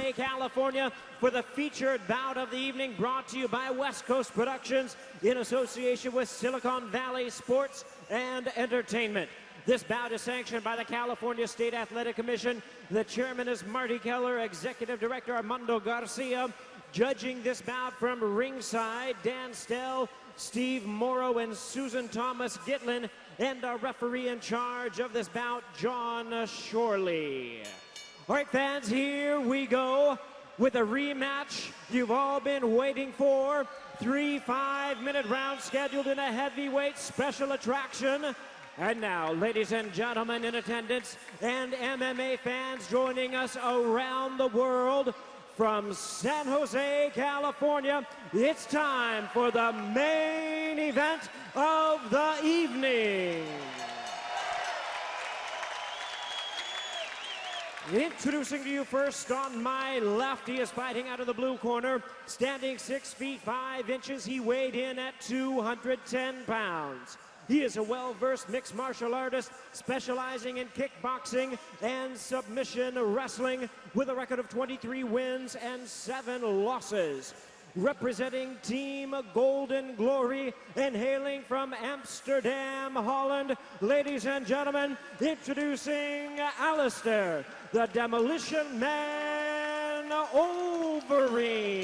Jose, California, for the featured bout of the evening, brought to you by West Coast Productions in association with Silicon Valley Sports and Entertainment. This bout is sanctioned by the California State Athletic Commission. The chairman is Marty Keller, executive director Armando Garcia. Judging this bout from ringside, Dan Stell, Steve Morrow, and Susan Thomas Gitlin, and our referee in charge of this bout, John Shorley. All right, fans, here we go with a rematch you've all been waiting for. 3 5-minute rounds scheduled in a heavyweight special attraction. And now, ladies and gentlemen in attendance and MMA fans joining us around the world, from San Jose, California, it's time for the main event of the evening. Introducing to you first on my left, he is fighting out of the blue corner, standing 6 feet 5 inches. He weighed in at 210 pounds. He is a well-versed mixed martial artist specializing in kickboxing and submission wrestling with a record of 23 wins and 7 losses. Representing Team Golden Glory and hailing from Amsterdam, Holland, ladies and gentlemen, introducing Alistair, the Demolition Man Overeem.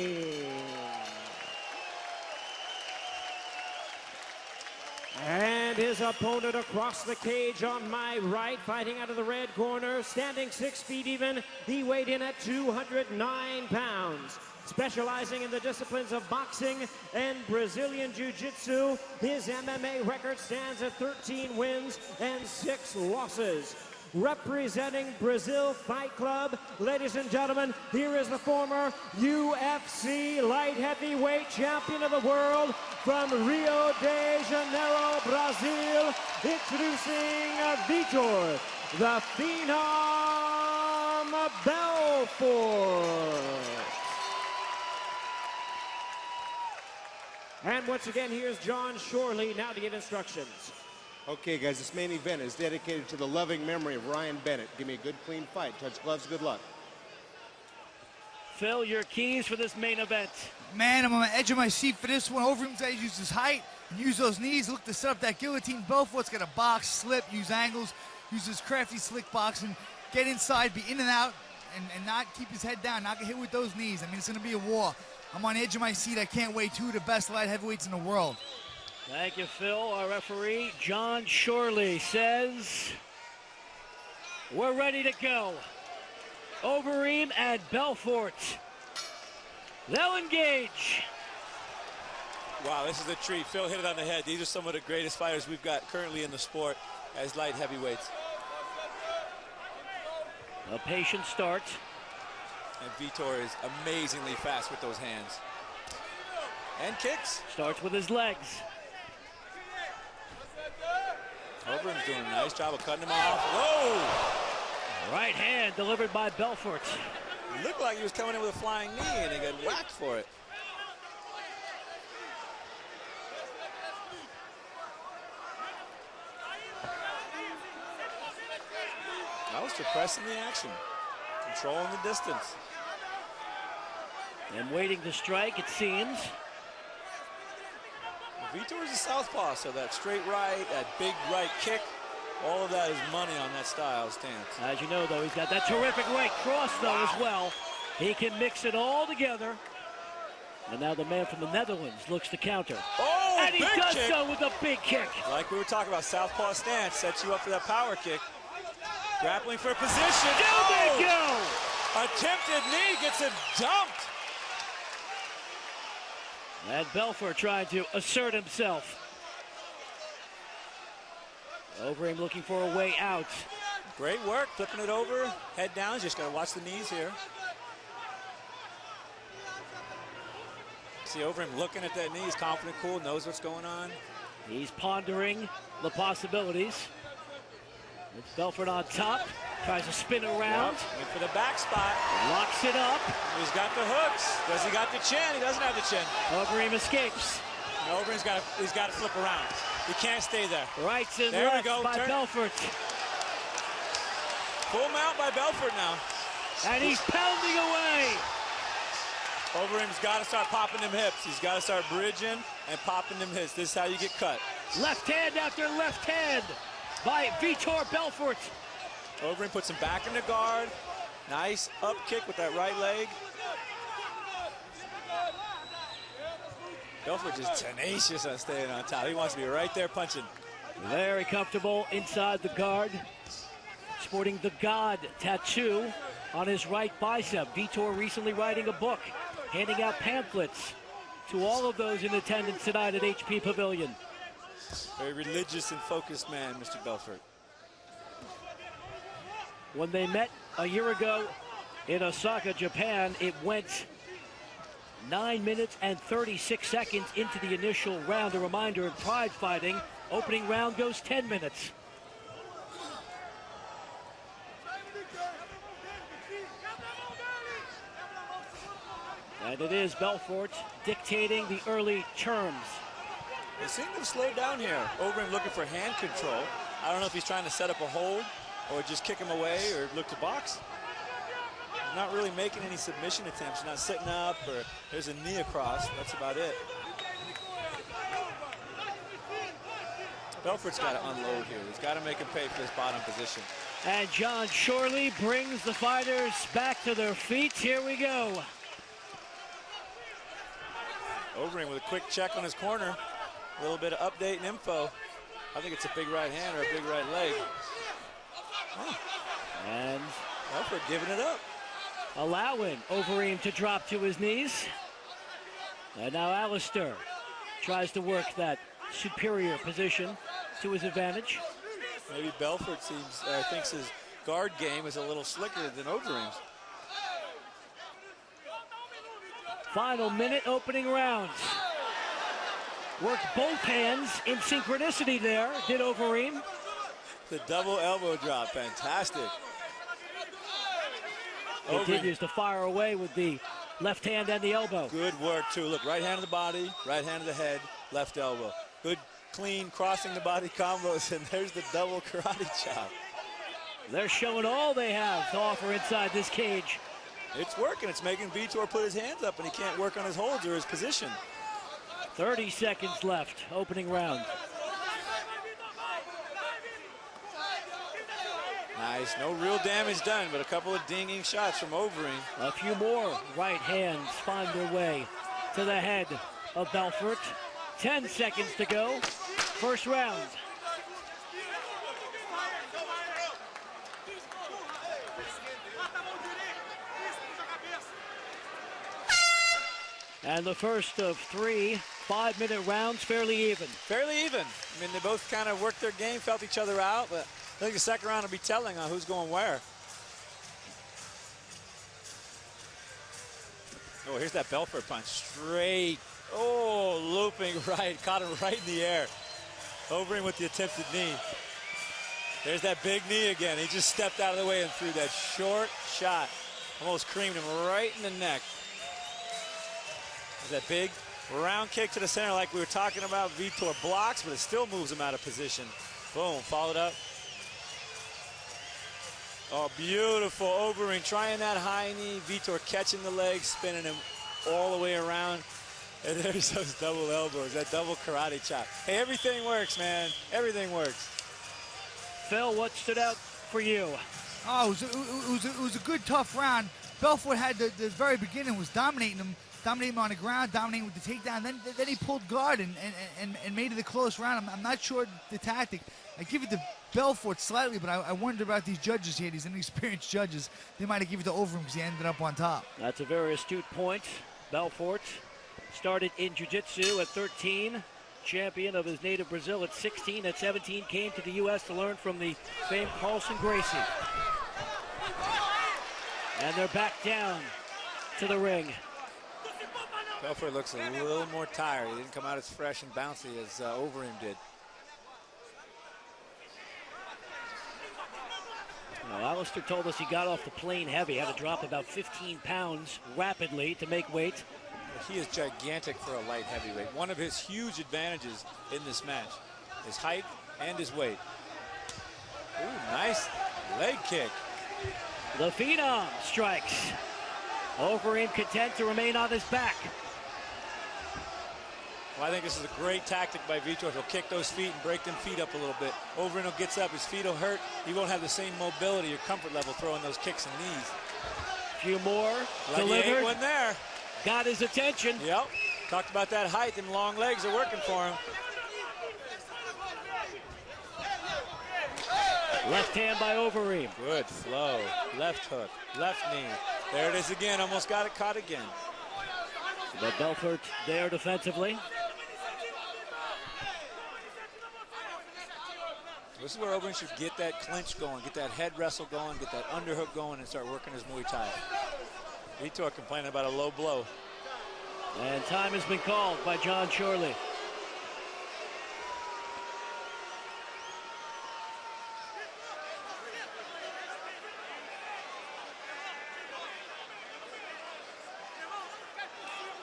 And his opponent across the cage on my right, fighting out of the red corner, standing 6 feet even. He weighed in at 209 pounds. Specializing in the disciplines of boxing and Brazilian Jiu-Jitsu, his MMA record stands at 13 wins and 6 losses. Representing Brazil Fight Club, ladies and gentlemen, here is the former UFC light heavyweight champion of the world from Rio de Janeiro, Brazil, introducing Vitor, the Phenom Belfort. And once again, here's John Shorley now to give instructions. Okay, guys, this main event is dedicated to the loving memory of Ryan Bennett. Give me a good, clean fight. Touch gloves, good luck. Phil, your keys for this main event. Man, I'm on the edge of my seat for this one. Overeem's got to use his height and use those knees. Look to set up that guillotine. Belfort's got to box, slip, use angles, use his crafty, slick boxing, get inside, be in and out, and not keep his head down, not get hit with those knees. I mean, it's going to be a war. I'm on the edge of my seat. I can't wait. 2 of the best light heavyweights in the world. Thank you, Phil. Our referee, John Shorley, says we're ready to go. Overeem and Belfort. They'll engage. Wow, this is a treat. Phil hit it on the head. These are some of the greatest fighters we've got currently in the sport as light heavyweights. A patient start. And Vitor is amazingly fast with those hands. And kicks. Starts with his legs. Overeem's doing a nice job of cutting him off. Whoa! Right hand delivered by Belfort. It looked like he was coming in with a flying knee and he got whacked for it. Alistair pressing the action, controlling the distance. And waiting to strike, it seems. Vitor is a southpaw, so that straight right, that big right kick, all of that is money on that style stance. As you know, though, he's got that terrific right cross, though, as well. He can mix it all together. And now the man from the Netherlands looks to counter. Oh, and he big does kick. so with a big kick. Like we were talking about, southpaw stance sets you up for that power kick. Grappling for position. Down they go! Attempted knee gets it dumped. And Belfort trying to assert himself. Overeem looking for a way out. Great work, flipping it over, head down. Just got to watch the knees here. See Overeem looking at that knee. He's confident, cool, knows what's going on. He's pondering the possibilities. It's Belfort on top. Tries to spin around. Yep, went for the back spot. Locks it up. He's got the hooks. Does he got the chin? He doesn't have the chin. Overeem escapes. And Overeem's got to flip around. He can't stay there. Rights and there lefts we go. by Belfort. Full mount by Belfort now. And he's pounding away. Overeem's got to start popping them hips. He's got to start bridging and popping them hips. This is how you get cut. Left hand after left hand by Vitor Belfort. Overeem puts him back in the guard. Nice up kick with that right leg. Belfort just tenacious on staying on top. He wants to be right there punching. Very comfortable inside the guard. Sporting the God tattoo on his right bicep. Vitor recently writing a book, handing out pamphlets to all of those in attendance tonight at HP Pavilion. Very religious and focused man, Mr. Belfort. When they met a year ago in Osaka, Japan, it went 9 minutes and 36 seconds into the initial round. A reminder, in Pride fighting, opening round goes 10 minutes. And it is Belfort dictating the early terms. They seem to slow down here. Overeem looking for hand control. I don't know if he's trying to set up a hold or just kick him away or look to box. He's not really making any submission attempts. Not sitting up, or there's a knee across. That's about it. Belfort's got to unload here. He's got to make him pay for this bottom position. And John Shorley brings the fighters back to their feet. Here we go. Overeem with a quick check on his corner. A little bit of update and info. I think it's a big right hand or a big right leg. Oh. And Belfort giving it up. Allowing Overeem to drop to his knees. And now Alistair tries to work that superior position to his advantage. Maybe Belfort thinks his guard game is a little slicker than Overeem's. Final minute, opening round. Worked both hands in synchronicity there, did Overeem. The double elbow drop, fantastic. Continues to fire away with the left hand and the elbow. Good work, too. Look, right hand of the body, right hand of the head, left elbow. Good, clean, crossing the body combos, and there's the double karate chop. They're showing all they have to offer inside this cage. It's working. It's making Vitor put his hands up, and he can't work on his holds or his position. 30 seconds left, opening round. Nice. No real damage done, but a couple of dinging shots from Overeem. A few more right hands find their way to the head of Belfort. 10 seconds to go. First round. And the first of 3 5-minute rounds, fairly even. Fairly even. I mean, they both kind of worked their game, felt each other out, but I think the second round will be telling on who's going where. Oh, here's that Belfort punch. Straight. Oh, looping right. Caught him right in the air. Overeem with the attempted knee. There's that big knee again. He just stepped out of the way and threw that short shot. Almost creamed him right in the neck. There's that big round kick to the center like we were talking about. Vitor blocks, but it still moves him out of position. Boom, followed up. Oh, beautiful. Overeem trying that high knee. Vitor catching the leg, spinning him all the way around. And there's those double elbows, that double karate chop. Hey, everything works, man. Everything works. Phil, what stood out for you? Oh, it was a good, tough round. Belfort had the very beginning, was dominating him on the ground, dominating with the takedown. Then he pulled guard and made it a close round. I'm not sure the tactic. I give it to Belfort slightly, but I wonder about these judges here, these inexperienced judges. They might have given it to Overeem because he ended up on top. That's a very astute point. Belfort started in jiu-jitsu at 13, champion of his native Brazil at 16. At 17, came to the U.S. to learn from the famed Carlson Gracie. And they're back down to the ring. Belfort looks a little more tired. He didn't come out as fresh and bouncy as Overeem did. Well, Alistair told us he got off the plane heavy, had to drop about 15 pounds rapidly to make weight. He is gigantic for a light heavyweight. One of his huge advantages in this match, his height and his weight. Ooh, nice leg kick. The Phenom strikes. Overeem content to remain on his back. Well, I think this is a great tactic by Vitor. He'll kick those feet and break them feet up a little bit. Overeem gets up, his feet will hurt. He won't have the same mobility or comfort level throwing those kicks and knees. Few more Like he ate one there. Got his attention. Yep. Talked about that height, and long legs are working for him. Left hand by Overeem. Good flow. Left hook, left knee. There it is again. Almost got it caught again. But Belfort there defensively. This is where Overeem should get that clinch going, get that head wrestle going, get that underhook going, and start working his Muay Thai. Vitor complaining about a low blow. And time has been called by John Shorley.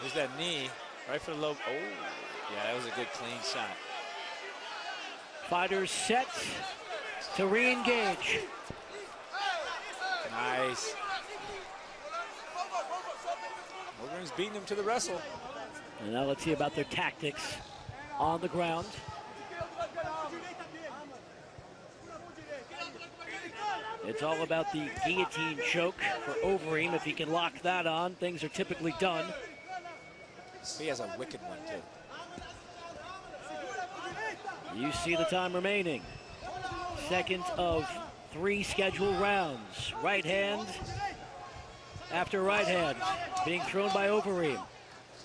There's that knee, right for the low. Oh, yeah, that was a good clean shot. Fighters set to re-engage. Nice. Overeem's beating him to the wrestle. And now let's see about their tactics on the ground. It's all about the guillotine choke for Overeem. If he can lock that on, things are typically done. He has a wicked one, too. You see the time remaining. Second of 3 scheduled rounds. Right hand after right hand being thrown by Overeem.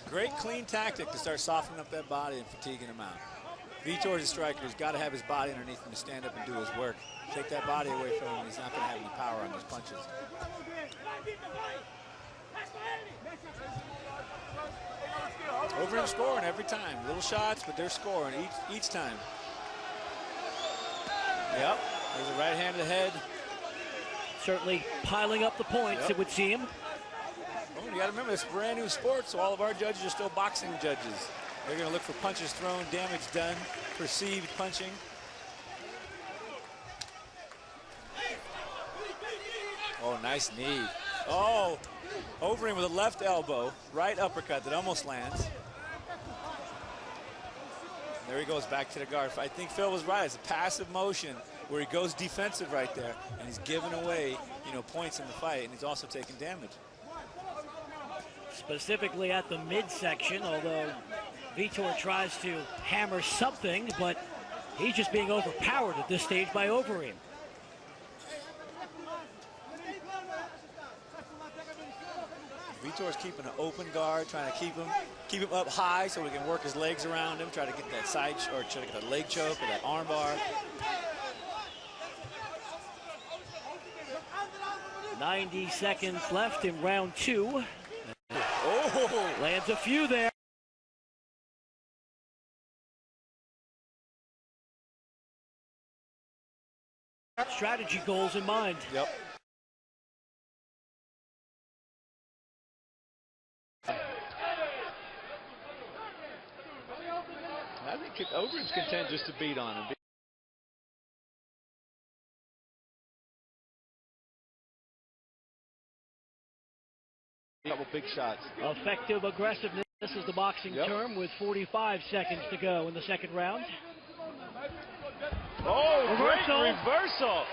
Great clean tactic to start softening up that body and fatiguing him out. Vitor's a striker. He's got to have his body underneath him to stand up and do his work. Take that body away from him, he's not going to have any power on those punches. Overeem scoring every time. Little shots, but they're scoring each time. Yep, there's a right hand to the head. Certainly piling up the points, Yep. It would seem. Oh, you got to remember, this is a brand new sport, so all of our judges are still boxing judges. They're going to look for punches thrown, damage done, perceived punching. Oh, nice knee. Oh, Overeem with a left elbow, right uppercut that almost lands. There he goes back to the guard. I think Phil was right. It's a passive motion where he goes defensive right there, and he's giving away, points in the fight, and he's also taking damage. Specifically at the midsection, although Vitor tries to hammer something, but he's just being overpowered at this stage by Overeem. Vitor's keeping an open guard, trying to keep him up high so he can work his legs around him, try to get that side, or try to get that leg choke or that arm bar. 90 seconds left in round 2. Oh! Lands a few there. Strategy goals in mind. Yep. I think Overeem's content just to beat on him. A couple big shots. Effective aggressiveness is the boxing term, with 45 seconds to go in the second round. Oh, Reversal. great reversal.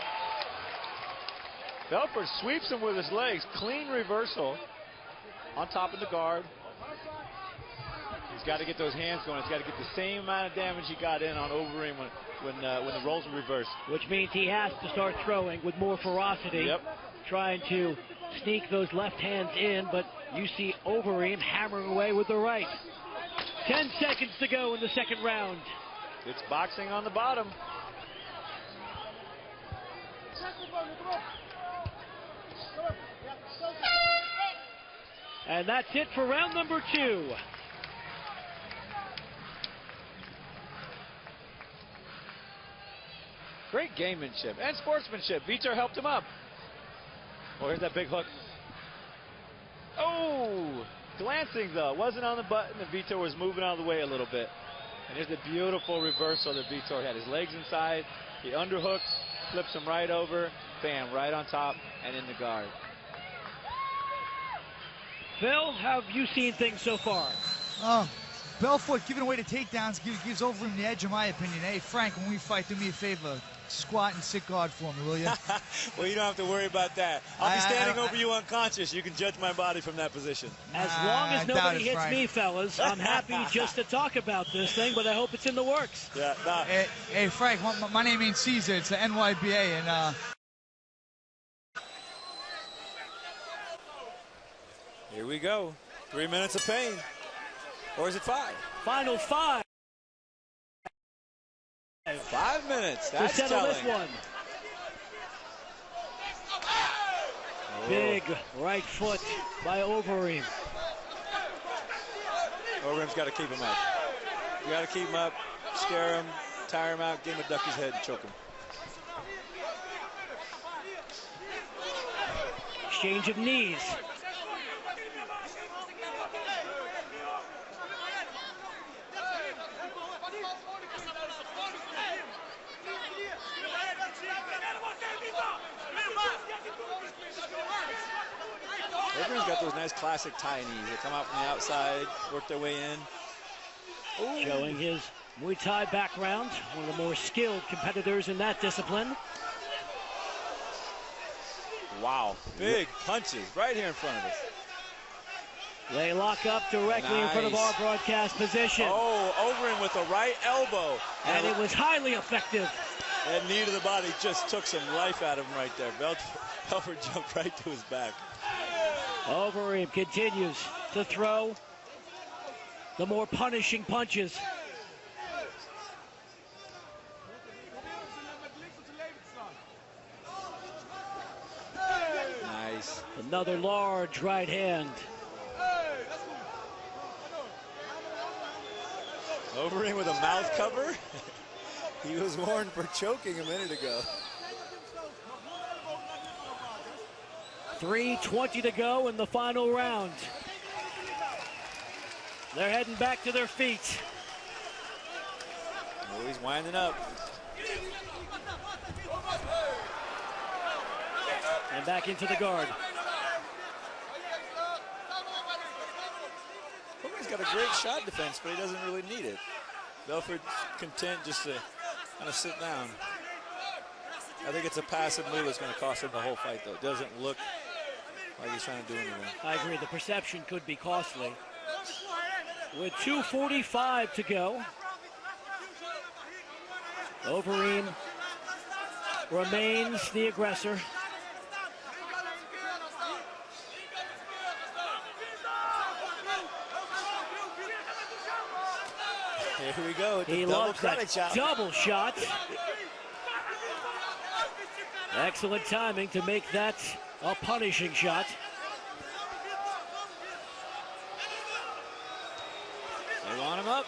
Belfort sweeps him with his legs. Clean reversal on top of the guard. He's got to get those hands going. He's got to get the same amount of damage he got in on Overeem when the roles were reversed. Which means he has to start throwing with more ferocity. Yep. Trying to sneak those left hands in, but you see Overeem hammering away with the right. 10 seconds to go in the second round. It's boxing on the bottom. And that's it for round number 2. Great gamemanship and sportsmanship. Vitor helped him up. Oh, here's that big hook. Oh, glancing though. Wasn't on the button, and Vitor was moving out of the way a little bit. And here's a beautiful reversal that Vitor had. His legs inside. He underhooks, flips him right over. Bam, right on top and in the guard. Phil, how have you seen things so far? Belfort giving away the takedowns gives Overeem the edge, in my opinion. Hey, Frank, when we fight, do me a favor. Squat and sit guard for me, will you? Well, you don't have to worry about that. I'll be standing over you unconscious. You can judge my body from that position. As long as nobody hits me, fellas, I'm happy just to talk about this thing, but I hope it's in the works. Yeah, nah. Hey, Frank, my name ain't Caesar. It's the NYBA, and Here we go. 3 minutes of pain. Or is it 5? Final 5. 5 minutes. That's to settle telling. this one. Oh. Big right foot by Overeem. Overeem's got to keep him up. You got to keep him up, scare him, tire him out, get him to duck his head and choke him. Exchange of knees. Overeem's got those nice classic Thai knees. They come out from the outside, work their way in. Ooh. Showing his Muay Thai background, one of the more skilled competitors in that discipline. Wow, big punches right here in front of us. They lock up directly in front of our broadcast position. Oh, Overeem with the right elbow. And it was highly effective. That knee to the body just took some life out of him right there. Belfort jumped right to his back. Overeem continues to throw the more punishing punches. Nice. Another large right hand. Overeem with a mouth cover. He was warned for choking a minute ago. 3:20 to go in the final round. They're heading back to their feet. Oh, he's winding up. And back into the guard. Overeem's got a great shot defense, but he doesn't really need it. Belfort's content just to kind of sit down. I think it's a passive move that's going to cost him the whole fight, though. It doesn't look like he's trying to do anything. I agree. The perception could be costly. With 2:45 to go, Overeem remains the aggressor. Here we go. He loves that double shot. Excellent timing to make that a punishing shot. They want him up.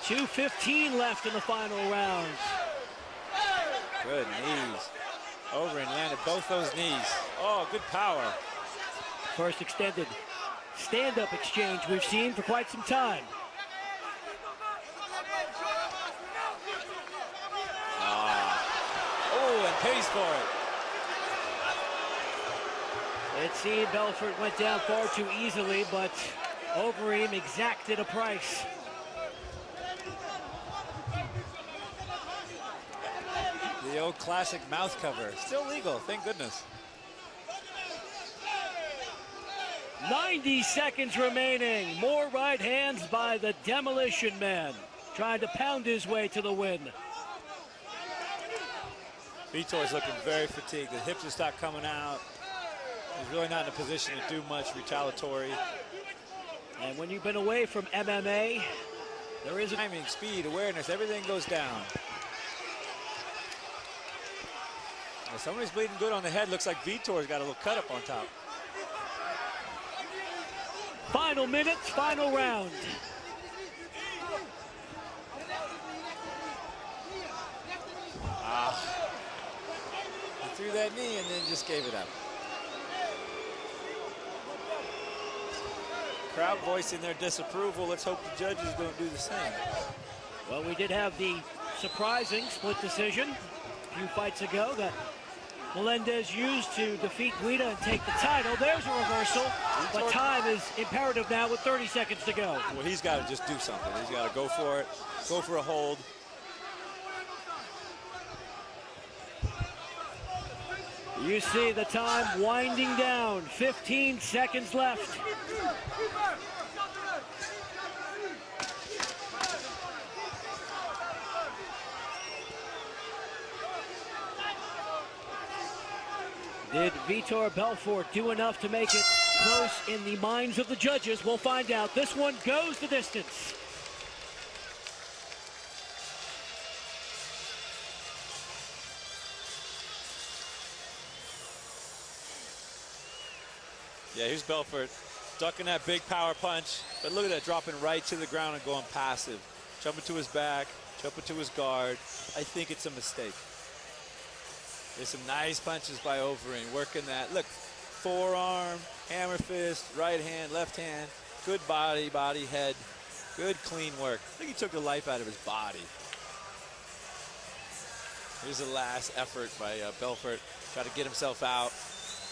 2:15 left in the final round. Good knees. Overeem landed both those knees. Oh, good power. First extended stand-up exchange we've seen for quite some time. Oh, and pays for it. It seemed Belfort went down far too easily, but Overeem exacted a price. The old classic mouth cover. Still legal, thank goodness. 90 seconds remaining. More right hands by the Demolition Man, trying to pound his way to the win. Vitor's looking very fatigued. The hips have stopped coming out. He's really not in a position to do much retaliatory. And when you've been away from MMA, there is a timing, speed, awareness, everything goes down. Now, somebody's bleeding good on the head. Looks like Vitor's got a little cut up on top. Final minutes, final round. He threw that knee and then just gave it up. Crowd voicing their disapproval. Let's hope the judges don't do the same. Well, we did have the surprising split decision a few fights ago that Melendez used to defeat Guida and take the title. There's a reversal, but time is imperative now with 30 seconds to go. Well, he's got to just do something. He's got to go for it, go for a hold. You see the time winding down, 15 seconds left. Did Vitor Belfort do enough to make it close in the minds of the judges? We'll find out. This one goes the distance. Yeah, here's Belfort ducking that big power punch, but look at that, dropping right to the ground and going passive. Jumping to his back, jumping to his guard. I think it's a mistake. There's some nice punches by Overeem, working that. Look, forearm, hammer fist, right hand, left hand. Good body, head. Good, clean work. I think he took the life out of his body. Here's the last effort by Belfort. Try to get himself out.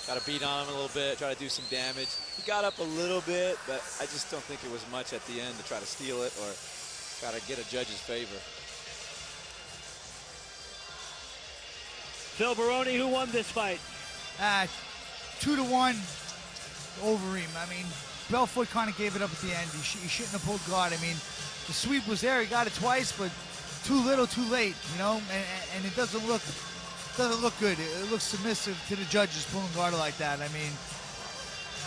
Got to beat on him a little bit, try to do some damage. He got up a little bit, but I just don't think it was much at the end to try to steal it or try to get a judge's favor. Phil Baroni, who won this fight? 2-1 Overeem. I mean, Belfort kind of gave it up at the end. He shouldn't have pulled guard. I mean, the sweep was there. He got it twice, but too little, too late, you know? And it doesn't look good. It looks submissive to the judges pulling guard like that. I mean,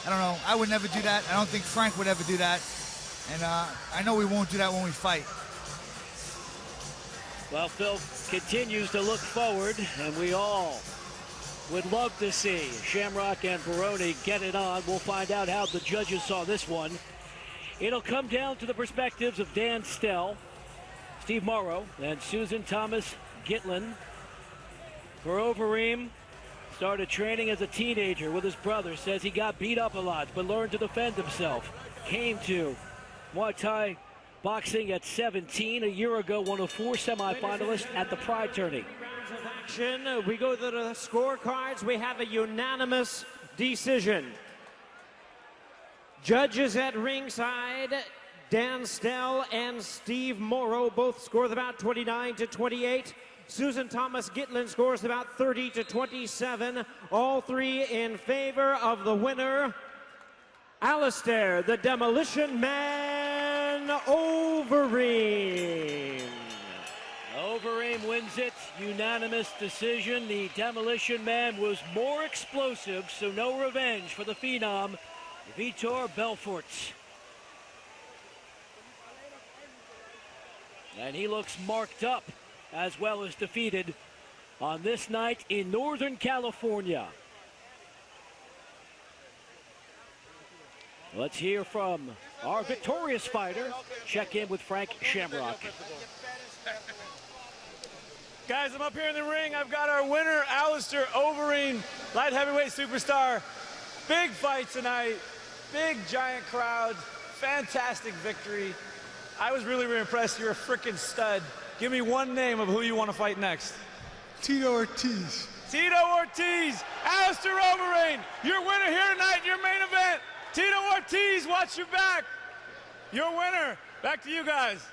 I don't know. I would never do that. I don't think Frank would ever do that. And I know we won't do that when we fight. Well, Phil continues to look forward, and we all would love to see Shamrock and Baroni get it on. We'll find out how the judges saw this one. It'll come down to the perspectives of Dan Stell, Steve Morrow, and Susan Thomas Gitlin. For Overeem, started training as a teenager with his brother. Says he got beat up a lot, but learned to defend himself. Came to Muay Thai boxing at 17. A year ago, one of 4 semifinalists at the Pride tourney. Rounds of action. We go to the scorecards. We have a unanimous decision. Judges at ringside, Dan Stell and Steve Morrow both scored about 29-28. Susan Thomas Gitlin scores about 30-27. All three in favor of the winner, Alistair, the Demolition Man, Overeem. Overeem wins it, unanimous decision. The Demolition Man was more explosive, so no revenge for the Phenom, Vitor Belfort. And he looks marked up as well as defeated on this night in Northern California. Let's hear from our victorious fighter. Check in with Frank Shamrock. Guys, I'm up here in the ring. I've got our winner, Alistair Overeem, light heavyweight superstar. Big fight tonight, big giant crowd, fantastic victory. I was really, really impressed. You're a freaking stud. Give me one name of who you want to fight next. Tito Ortiz. Tito Ortiz, Alistair Overeem, your winner here tonight, your main event. Tito Ortiz, watch your back. Your winner. Back to you guys.